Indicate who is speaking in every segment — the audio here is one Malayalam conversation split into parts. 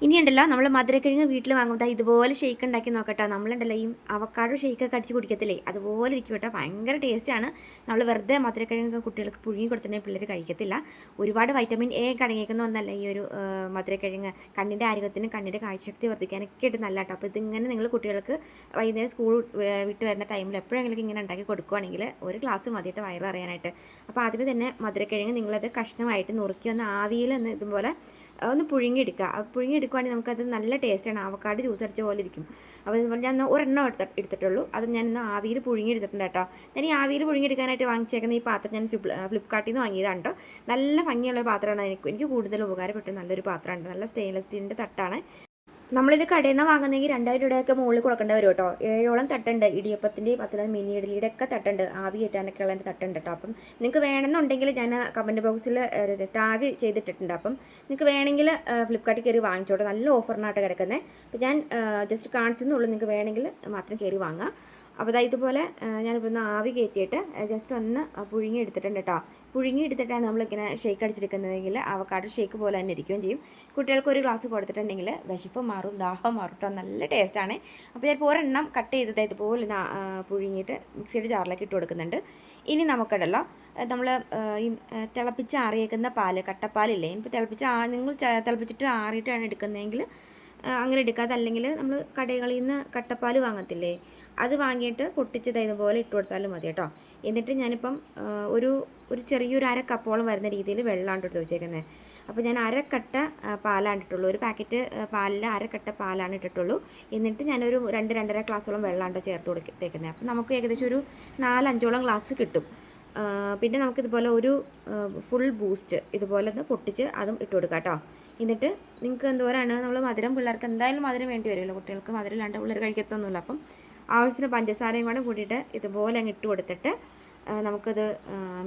Speaker 1: ഇനിയുണ്ടല്ലോ നമ്മൾ മധുരക്കിഴങ്ങ് വീട്ടിൽ വാങ്ങുമ്പോൾ ഇതുപോലെ ഷേക്ക് ഉണ്ടാക്കി നോക്കട്ടോ. നമ്മളുണ്ടല്ലോ ഈ അവക്കാഡോ ഷേക്കൊക്കെ അടിച്ച് കുടിക്കത്തില്ലേ, അതുപോലെ ഇരിക്കും കേട്ടോ. ഭയങ്കര ടേസ്റ്റാണ്. നമ്മൾ വെറുതെ മധുരക്കിഴങ്ങ് കുട്ടികൾക്ക് പുഴുങ്ങി കൊടുത്തിട്ടുണ്ടെങ്കിൽ പിള്ളേർ കഴിക്കത്തില്ല. ഒരുപാട് വൈറ്റമിൻ എ അടങ്ങിയിരിക്കുന്ന ഒന്നല്ല ഈ ഒരു മധുരക്കിഴങ്ങ്. കണ്ണിൻ്റെ ആരോഗ്യത്തിനും കണ്ണിൻ്റെ കാഴ്ചശക്തി വർദ്ധിക്കാനൊക്കെ ആയിട്ട് നല്ല കേട്ടോ. അപ്പോൾ ഇതിങ്ങനെ നിങ്ങൾ കുട്ടികൾക്ക് വൈകുന്നേരം സ്കൂൾ വിട്ട് വരുന്ന ടൈമിൽ എപ്പോഴെങ്കിലും ഇങ്ങനെ ഉണ്ടാക്കി കൊടുക്കുകയാണെങ്കിൽ ഒരു ഗ്ലാസ് മതിയിട്ട് വയററിയാനായിട്ട്. അപ്പോൾ ആദ്യമേ തന്നെ മധുരക്കിഴങ്ങ് നിങ്ങളത് കഷ്ണമായിട്ട് നുറുക്കി ഒന്ന് ആവിയിൽ ഒന്ന് ഇതുപോലെ ഒന്ന് പുഴുങ്ങിയെടുക്കുക. പുഴുങ്ങിയെടുക്കുകയാണെങ്കിൽ നമുക്കത് നല്ല ടേസ്റ്റാണ്. അവക്കാട് ജ്യൂസ് അടിച്ച പോലെ ഇരിക്കും. അപ്പോൾ ഇതുപോലെ ഞാൻ ഒരെണ്ണം എടുത്തിട്ടുള്ളൂ. അത് ഞാൻ ഇന്ന് ആവിയിൽ പുഴുങ്ങിയെടുത്തിട്ടുണ്ട് കേട്ടോ. ഞാൻ ഈ ആവിയിൽ പുഴുങ്ങിയെടുക്കാനായിട്ട് വാങ്ങിച്ചേക്കുന്ന ഈ പാത്രം ഞാൻ ഫ്ലിപ്കാർട്ടിൽ നിന്ന് വാങ്ങിയതാണ് കേട്ടോ. നല്ല ഭംഗിയുള്ള പാത്രമാണ്. എനിക്ക് കൂടുതൽ ഉപകാരപ്പെട്ട നല്ലൊരു പാത്രമാണ്. നല്ല സ്റ്റെയിൻലെസ് സ്റ്റീലിൻ്റെ തട്ടാണ്. നമ്മളിത് കടയിൽ നിന്ന് വാങ്ങുന്നെങ്കിൽ 2000 രൂപയൊക്കെ മുകളിൽ കൊടുക്കേണ്ടി വരും കേട്ടോ. 7ഓളം തട്ടുണ്ട്. ഇടിയപ്പത്തിൻ്റെ 10 മിനി ഇഡലിയുടെ ഒക്കെ തട്ടുണ്ട്. ആവി കയറ്റാനൊക്കെ ഉള്ള തട്ടുണ്ട് കേട്ടോ. അപ്പം നിങ്ങൾക്ക് വേണമെന്നുണ്ടെങ്കിൽ ഞാൻ കമൻറ്റ് ബോക്സിൽ ടാഗ് ചെയ്തിട്ടിട്ടുണ്ട്. അപ്പം നിങ്ങൾക്ക് വേണമെങ്കിൽ ഫ്ലിപ്കാർട്ടിൽ കയറി വാങ്ങിച്ചോട്ടെ. നല്ല ഓഫറിനായിട്ട് കിടക്കുന്നത്. അപ്പോൾ ഞാൻ ജസ്റ്റ് കാണിച്ചെന്നുള്ളൂ. നിങ്ങൾക്ക് വേണമെങ്കിൽ മാത്രം കയറി വാങ്ങാം. അപ്പോൾ ഇതുപോലെ ഞാനിപ്പോൾ ഒന്ന് ആവി കയറ്റിയിട്ട് ജസ്റ്റ് ഒന്ന് പുഴുങ്ങി എടുത്തിട്ടുണ്ട് കേട്ടോ. പുഴുങ്ങി എടുത്തിട്ടാണ് നമ്മളിങ്ങനെ ഷേക്ക് അടിച്ചെടുക്കുന്നതെങ്കിൽ അവക്കാഡോ ഷേക്ക് പോലെ തന്നെ ഇരിക്കുകയും ചെയ്യും. കുട്ടികൾക്ക് ഒരു ഗ്ലാസ് കൊടുത്തിട്ടുണ്ടെങ്കിൽ വിശപ്പ് മാറും, ദാഹം മാറും കേട്ടോ. നല്ല ടേസ്റ്റാണ്. അപ്പോൾ ഞാനിപ്പോൾ ഒരെണ്ണം കട്ട് ചെയ്തത് ഇതുപോലെ പുഴുങ്ങിയിട്ട് മിക്സിയുടെ ജാറിലേക്ക് ഇട്ട് കൊടുക്കുന്നുണ്ട്. ഇനി നമുക്കിടല്ലോ നമ്മൾ ഈ തിളപ്പിച്ച് ആറിയേക്കുന്ന പാല്, കട്ടപ്പാലില്ലേ, ഇപ്പോൾ നിങ്ങൾ തിളപ്പിച്ചിട്ട് ആറിയിട്ടാണ് എടുക്കുന്നതെങ്കിൽ അങ്ങനെ എടുക്കാതെ, അല്ലെങ്കിൽ നമ്മൾ കടകളിൽ നിന്ന് കട്ടപ്പാൽ വാങ്ങത്തില്ലേ, അത് വാങ്ങിയിട്ട് പൊട്ടിച്ചത് ഇതുപോലെ ഇട്ട് കൊടുത്താലും മതി കേട്ടോ. എന്നിട്ട് ഞാനിപ്പം ഒരു ചെറിയൊരു 1/2 കപ്പോളം വരുന്ന രീതിയിൽ വെള്ളമാണ് ഇട്ട് വെച്ചേക്കുന്നത്. അപ്പോൾ ഞാൻ 1/2 കട്ട പാലാണ് ഇട്ടുള്ളൂ. ഒരു പാക്കറ്റ് പാലിൽ 1/2 കട്ട പാലാണ് ഇട്ടിട്ടുള്ളൂ. എന്നിട്ട് ഞാനൊരു 2-2.5 ഗ്ലാസോളം വെള്ളമാണ് ചേർത്ത് കൊടുത്തേക്കുന്നത്. അപ്പോൾ നമുക്ക് ഏകദേശം ഒരു 4-5ഓളം ഗ്ലാസ് കിട്ടും. പിന്നെ നമുക്കിതുപോലെ ഒരു ഫുൾ ബൂസ്റ്റ് ഇതുപോലെ ഒന്ന് പൊട്ടിച്ച് അതും ഇട്ട് കൊടുക്കാം കേട്ടോ. എന്നിട്ട് നിങ്ങൾക്ക് എന്തോരാണ് നമ്മൾ മധുരം, പിള്ളേർക്ക് എന്തായാലും മധുരം വേണ്ടി വരുമല്ലോ. കുട്ടികൾക്ക് മധുരം ഇല്ലാണ്ട് പിള്ളേർ കഴിക്കത്തൊന്നുമില്ല. അപ്പം ആവശ്യത്തിന് പഞ്ചസാരയും കൂടെ കൂട്ടിയിട്ട് ഇതുപോലെ അങ്ങ് ഇട്ട് കൊടുത്തിട്ട് നമുക്കത്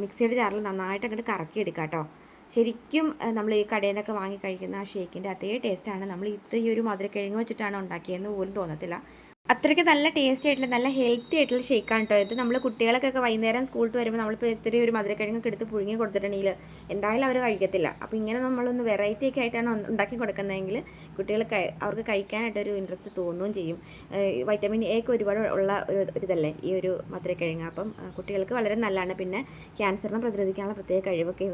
Speaker 1: മിക്സിയുടെ ജാറിൽ നന്നായിട്ട് അങ്ങോട്ട് കറക്കിയെടുക്കാം കേട്ടോ. ശരിക്കും നമ്മൾ ഈ കടയിൽ നിന്നൊക്കെ വാങ്ങി കഴിക്കുന്ന ആ ഷേക്കിൻ്റെ അതേ ടേസ്റ്റാണ്. നമ്മൾ ഈ ഒരു മധുരക്കിഴങ്ങ് വെച്ചിട്ടാണ് ഉണ്ടാക്കിയതെന്ന് പോലും തോന്നത്തില്ല. അത്രയ്ക്ക് നല്ല ടേസ്റ്റി ആയിട്ടുള്ള നല്ല ഹെൽത്തി ആയിട്ടുള്ള ഷേക്കാണ് കേട്ടോ ഇത്. നമ്മൾ കുട്ടികളൊക്കെ വൈകുന്നേരം സ്കൂളിൽ വരുമ്പോൾ നമ്മളിപ്പോൾ ഇത്തിരി ഒരു മധുരക്കിഴങ്ങൊക്കെ എടുത്ത് പുഴുങ്ങി കൊടുത്തിട്ടുണ്ടെങ്കിൽ എന്തായാലും അവർ കഴിക്കത്തില്ല. അപ്പോൾ ഇങ്ങനെ നമ്മളൊന്ന് വെറൈറ്റി ഒക്കെ ആയിട്ടാണ് ഉണ്ടാക്കി കൊടുക്കുന്നതെങ്കിൽ കുട്ടികൾ അവർക്ക് കഴിക്കാനായിട്ടൊരു ഇൻട്രസ്റ്റ് തോന്നുകയും ചെയ്യും. വൈറ്റമിൻ എ ഒക്കെ ഒരുപാട് ഉള്ള ഇതല്ലേ ഈ ഒരു മധുരക്കിഴങ്ങ്. അപ്പം കുട്ടികൾക്ക് വളരെ നല്ലതാണ്. പിന്നെ ക്യാൻസറിനെ പ്രതിരോധിക്കാനുള്ള പ്രത്യേക കഴിവൊക്കെ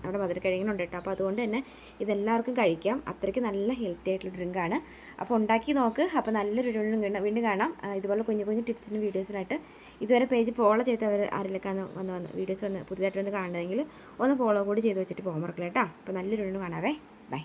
Speaker 1: നമ്മുടെ മധുരക്കിഴങ്ങിനുണ്ട് കേട്ടോ. അപ്പോൾ അതുകൊണ്ട് തന്നെ ഇതെല്ലാവർക്കും കഴിക്കാം. അത്രയ്ക്ക് നല്ല ഹെൽത്തി ആയിട്ടുള്ള ഡ്രിങ്കാണ്. അപ്പോൾ ഉണ്ടാക്കി നോക്ക്. അപ്പോൾ നല്ലൊരു വീണ്ടും കാണാം. ഇതുപോലെ കുഞ്ഞു കുഞ്ഞു ടിപ്സിനും വീഡിയോസിനായിട്ട് ഇതുവരെ പേജ് ഫോളോ ചെയ്തവർ ആരെങ്കിലൊക്കെ വന്ന് വീഡിയോസ് പുതിയതായിട്ട് കാണുന്നതെങ്കിൽ ഒന്ന് ഫോളോ കൂടി ചെയ്ത് വെച്ചിട്ട് പോകാൻ മറക്കില്ല കേട്ടോ. അപ്പോൾ നല്ലൊരു കാണാവേ. ബൈ.